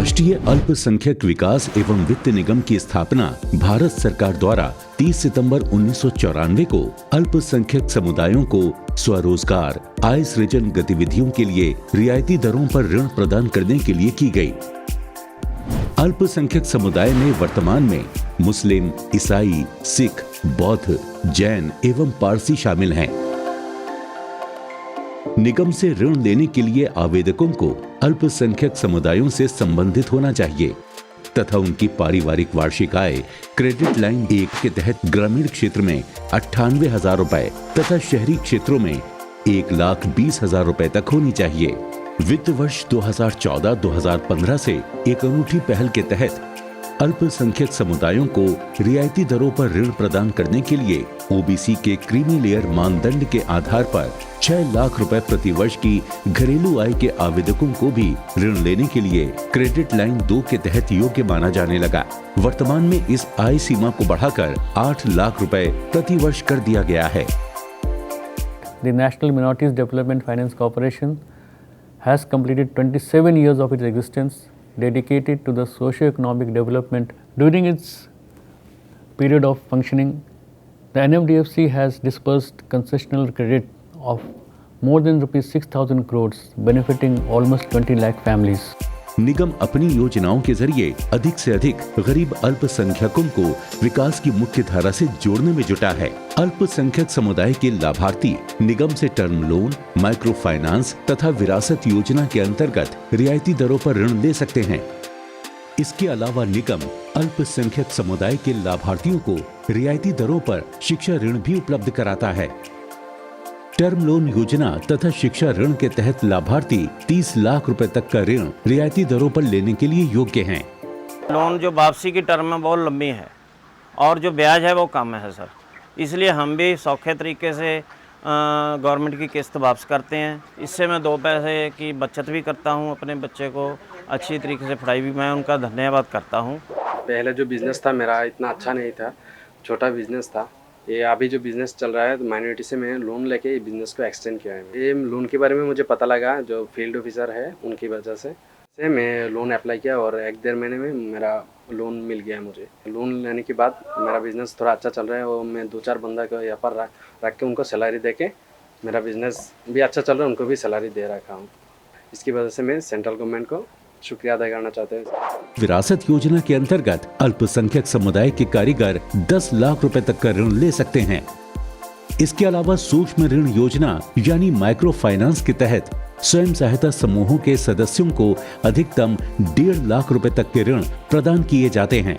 राष्ट्रीय अल्पसंख्यक विकास एवं वित्त निगम की स्थापना भारत सरकार द्वारा 30 सितंबर 1994 को अल्पसंख्यक समुदायों को स्वरोजगार, आय सृजन गतिविधियों के लिए रियायती दरों पर ऋण प्रदान करने के लिए की गई। अल्पसंख्यक समुदाय में वर्तमान में मुस्लिम, ईसाई, सिख, बौद्ध, जैन एवं पारसी शामिल हैं। निगम से ऋण लेने के लिए आवेदकों को अल्पसंख्यक समुदायों से संबंधित होना चाहिए तथा उनकी पारिवारिक वार्षिक आय क्रेडिट लाइन 1 के तहत ग्रामीण क्षेत्र में 98,000 रुपए तथा शहरी क्षेत्रों में 1,20,000 रुपए तक होनी चाहिए। वित्त वर्ष 2014-2015 से एक अनूठी पहल के तहत अल्पसंख्यक समुदायों को रियायती दरों पर ऋण प्रदान करने के लिए ओबीसी के क्रीमी लेयर मानदंड के आधार पर 6 लाख रुपए प्रति वर्ष की घरेलू आय के आवेदकों को भी ऋण लेने के लिए क्रेडिट लाइन 2 के तहत योग्य माना जाने लगा। वर्तमान में इस आय सीमा को बढ़ाकर 8 लाख रुपए प्रति वर्ष कर दिया गया है। The National Minorities Development Finance Corporation has completed 27 years of its existence dedicated to the socio-economic development. During its period of functioning, the NMDFC has disbursed concessional credit of more than rupees 6,000 crores, benefiting almost 20 lakh families. निगम अपनी योजनाओं के जरिए अधिक से अधिक गरीब अल्पसंख्यकों को विकास की मुख्य धारा से जोड़ने में जुटा है। अल्पसंख्यक समुदाय के लाभार्थी निगम से टर्म लोन, माइक्रो फाइनेंस तथा विरासत योजना के अंतर्गत रियायती दरों पर ऋण ले सकते हैं। इसके अलावा निगम अल्पसंख्यक समुदाय के लाभार्थियों को रियायती दरों पर शिक्षा ऋण भी उपलब्ध कराता है। टर्म लोन योजना तथा शिक्षा ऋण के तहत लाभार्थी 30 लाख रुपए तक का ऋण रियायती दरों पर लेने के लिए योग्य हैं। लोन जो वापसी की टर्म है बहुत लंबी है और जो ब्याज है वो कम है सर, इसलिए हम भी सौखे तरीके से गवर्नमेंट की किस्त वापस करते हैं। इससे मैं 2 पैसे की बचत भी करता हूँ, अपने बच्चे को अच्छी तरीके से पढ़ाई भी, मैं उनका धन्यवाद करता हूँ। पहले जो बिज़नेस था मेरा इतना अच्छा नहीं था, छोटा बिज़नेस था। ये अभी जो बिज़नेस चल रहा है तो माइनॉरिटी से मैंने लोन लेके ये बिज़नेस को एक्सटेंड किया है। ये लोन के बारे में मुझे पता लगा, जो फील्ड ऑफिसर है उनकी वजह से मैं लोन अप्लाई किया और 1-1.5 महीने में मेरा लोन मिल गया। मुझे लोन लेने के बाद मेरा बिज़नेस थोड़ा अच्छा चल रहा है और मैं 2-4 बंदा को यहाँ पर रख के उनको सैलरी दे के मेरा बिज़नेस भी अच्छा चल रहा है, उनको भी सैलरी दे रखा हूँ। इसकी वजह से मैं सेंट्रल गवर्नमेंट को शुक्रिया अदा करना चाहते हैं। विरासत योजना के अंतर्गत अल्पसंख्यक समुदाय के कारीगर 10 लाख रुपए तक का ऋण ले सकते हैं। इसके अलावा सूक्ष्म ऋण योजना यानी माइक्रो फाइनेंस के तहत स्वयं सहायता समूहों के सदस्यों को अधिकतम 1.5 लाख रुपए तक के ऋण प्रदान किए जाते हैं।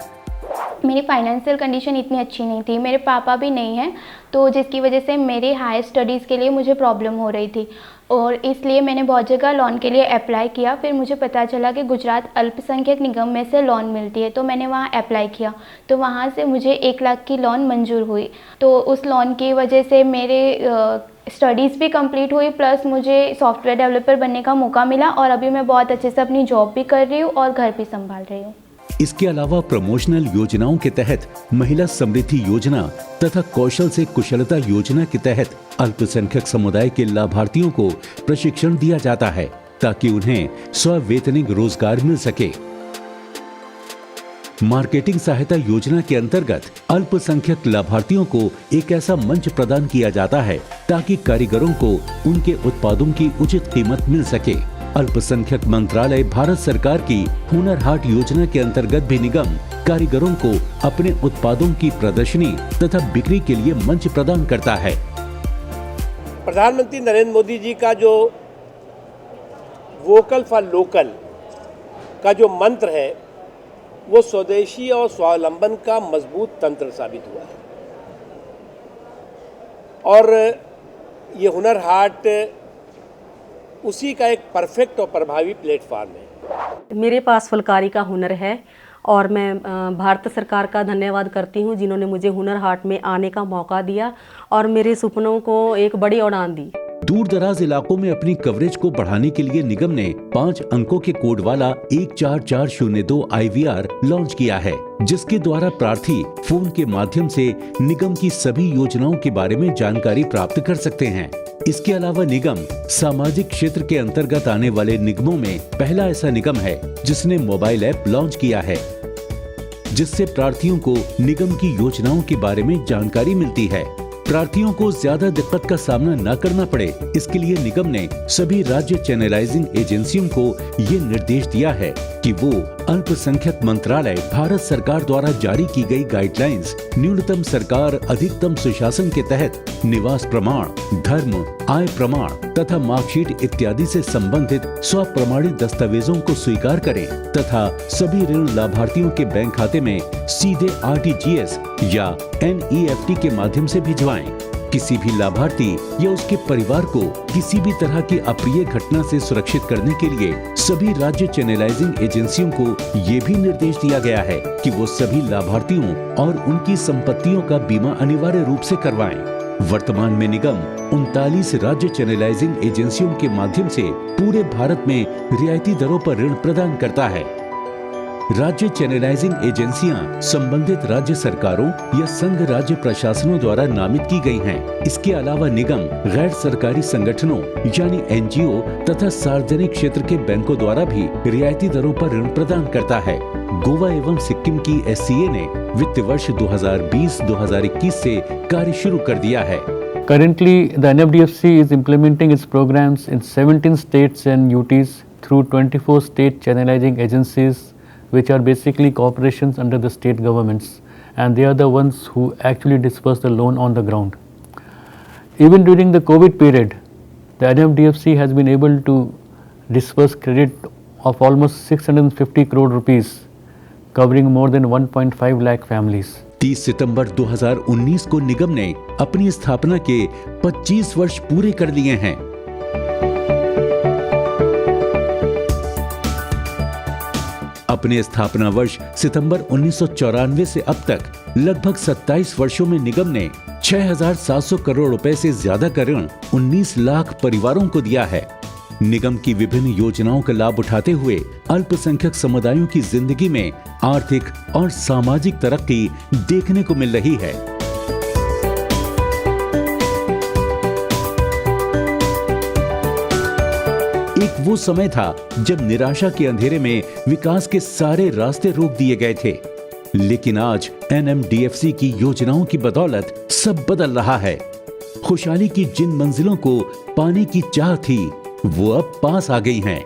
मेरी फाइनेंशियल कंडीशन इतनी अच्छी नहीं थी, मेरे पापा भी नहीं हैं, तो जिसकी वजह से मेरे हायर स्टडीज़ के लिए मुझे प्रॉब्लम हो रही थी और इसलिए मैंने बहुत जगह लोन के लिए अप्लाई किया। फिर मुझे पता चला कि गुजरात अल्पसंख्यक निगम में से लोन मिलती है, तो मैंने वहाँ अप्लाई किया, तो वहाँ से मुझे 1 लाख की लोन मंजूर हुई। तो उस लोन की वजह से मेरे स्टडीज़ भी कंप्लीट हुई, प्लस मुझे सॉफ्टवेयर डेवलपर बनने का मौका मिला और अभी मैं बहुत अच्छे से अपनी जॉब भी कर रही हूँ और घर भी संभाल रही हूँ। इसके अलावा प्रमोशनल योजनाओं के तहत महिला समृद्धि योजना तथा कौशल से कुशलता योजना के तहत अल्पसंख्यक समुदाय के लाभार्थियों को प्रशिक्षण दिया जाता है ताकि उन्हें स्ववेतनिक रोजगार मिल सके। मार्केटिंग सहायता योजना के अंतर्गत अल्पसंख्यक लाभार्थियों को एक ऐसा मंच प्रदान किया जाता है ताकि कारीगरों को उनके उत्पादों की उचित कीमत मिल सके। अल्पसंख्यक मंत्रालय भारत सरकार की हुनर हाट योजना के अंतर्गत भी निगम कारीगरों को अपने उत्पादों की प्रदर्शनी तथा बिक्री के लिए मंच प्रदान करता है। प्रधानमंत्री नरेंद्र मोदी जी का जो वोकल फॉर लोकल का जो मंत्र है वो स्वदेशी और स्वावलंबन का मजबूत तंत्र साबित हुआ है और ये हुनर हाट उसी का एक परफेक्ट और प्रभावी प्लेटफॉर्म है। मेरे पास फुलकारी का हुनर है और मैं भारत सरकार का धन्यवाद करती हूं जिन्होंने मुझे हुनर हाट में आने का मौका दिया और मेरे सपनों को एक बड़ी उड़ान दी। दूर दराज इलाकों में अपनी कवरेज को बढ़ाने के लिए निगम ने 5 अंकों के कोड वाला 14402 IVR लॉन्च किया है, जिसके द्वारा प्रार्थी फोन के माध्यम से निगम की सभी योजनाओं के बारे में जानकारी प्राप्त कर सकते हैं। इसके अलावा निगम सामाजिक क्षेत्र के अंतर्गत आने वाले निगमों में पहला ऐसा निगम है जिसने मोबाइल ऐप लॉन्च किया है, जिससे प्रार्थियों को निगम की योजनाओं के बारे में जानकारी मिलती है। प्रार्थियों को ज्यादा दिक्कत का सामना न करना पड़े, इसके लिए निगम ने सभी राज्य चैनलाइजिंग एजेंसियों को ये निर्देश दिया है कि वो अल्पसंख्यक मंत्रालय भारत सरकार द्वारा जारी की गई गाइडलाइंस, न्यूनतम सरकार अधिकतम सुशासन के तहत निवास प्रमाण, धर्म, आय प्रमाण तथा मार्कशीट इत्यादि से संबंधित स्वप्रमाणित दस्तावेजों को स्वीकार करें तथा सभी ऋण लाभार्थियों के बैंक खाते में सीधे RTGS या NEFT के माध्यम से भिजवाएं। किसी भी लाभार्थी या उसके परिवार को किसी भी तरह की अप्रिय घटना से सुरक्षित करने के लिए सभी राज्य चैनलाइजिंग एजेंसियों को ये भी निर्देश दिया गया है कि वो सभी लाभार्थियों और उनकी संपत्तियों का बीमा अनिवार्य रूप से करवाएं। वर्तमान में निगम 39 राज्य चैनलाइजिंग एजेंसियों के माध्यम से पूरे भारत में रियायती दरों पर ऋण प्रदान करता है। राज्य चैनलाइजिंग एजेंसियां संबंधित राज्य सरकारों या संघ राज्य प्रशासनों द्वारा नामित की गई हैं। इसके अलावा निगम गैर सरकारी संगठनों यानी NGO तथा सार्वजनिक क्षेत्र के बैंकों द्वारा भी रियायती दरों पर ऋण प्रदान करता है। गोवा एवं सिक्किम की SCA ने वित्त वर्ष 2020-2021 से कार्य शुरू कर दिया है। Currently, the NFDFC is implementing its programs in 17 states and UTs through 24 state channelizing agencies, which are basically corporations under the state governments, and they are the ones who actually disperse the loan on the ground. Even during the COVID period, the NFDFC has been able to disperse credit of almost 650 crore rupees, covering more than 1.5 lakh families. 30 सितंबर 2019 को निगम ने अपनी स्थापना के 25 वर्ष पूरे कर लिए हैं। अपने स्थापना वर्ष सितंबर 1994 से अब तक लगभग 27 वर्षों में निगम ने 6,700 करोड़ रुपए से ज्यादा का ऋण 19 लाख परिवारों को दिया है। निगम की विभिन्न योजनाओं का लाभ उठाते हुए अल्पसंख्यक समुदायों की जिंदगी में आर्थिक और सामाजिक तरक्की देखने को मिल रही है। एक वो समय था जब निराशा के अंधेरे में विकास के सारे रास्ते रोक दिए गए थे, लेकिन आज NMDFC की योजनाओं की बदौलत सब बदल रहा है। खुशहाली की जिन मंजिलों को पाने की चाह थी, वो अब पास आ गई हैं।